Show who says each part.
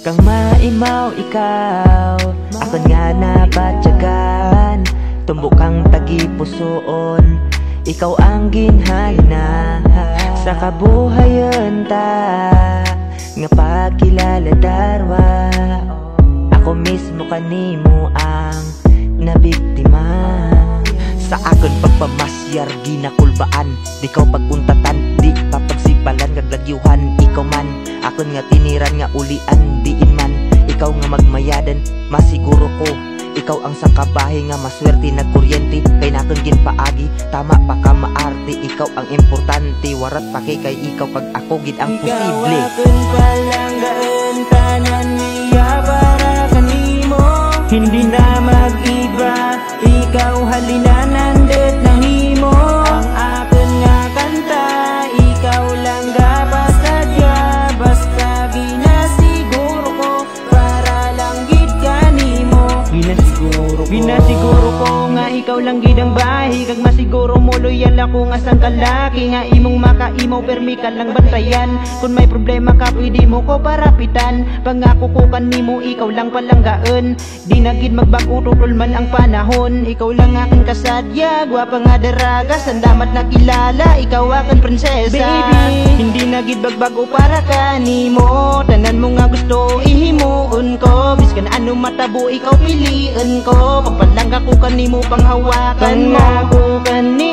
Speaker 1: Kang maimaw ikaw, akon nga nabatyagan. Tumbok kang tagipusoon, ikaw ang ginhalina sa kabuhayan ta. Nga pagkilala darwa, ako mismo kanimo ang nabiktima. Sa akon pagpamasyar ginakulbaan, di kaw paguntatan, di papagsipalan kaglagyuhan. Ikaw man, akon nga tiniran nga ulian, diin man. Ikaw nga magmayadan, masiguro ko ikaw ang sakabahay nga maswerte nagkuryente. Kay nakon ginpaagi, tama pa ka maarte. Ikaw ang importante, warat pa kay ikaw kag ako gid ang posible.
Speaker 2: Ikaw akon palanggaan, tanan niya para kanimo. Hindi na mag-iba, ikaw halina nandet nang himo. Ang akon nga kanta, ikaw lang ga basta dya. Basta ginasiguro ko, para lang gid kanimo. Ginasiguro ko nga ikaw lang gid ang bahay. Kag masiguro mo loyal ako nga sang kalaki. Nga imong makaimaw permi ka lang bantayan. Kung may problema ka pwede mo ko parapitan. Pangako ko kanimo ikaw lang palanggaan. Di na gid magbago tutol man ang panahon. Ikaw lang aking kasadya, gwapa nga daraga. Sandamat na kilala, ikaw aking prinsesa. Baby, hindi na gid magbago para kanimo. Tanan mo nga gusto ihimuon ko. Biskan ano matabo ikaw piliin ko. Pagpalangga ko kanimo panghawakan mo. Pangako kanimo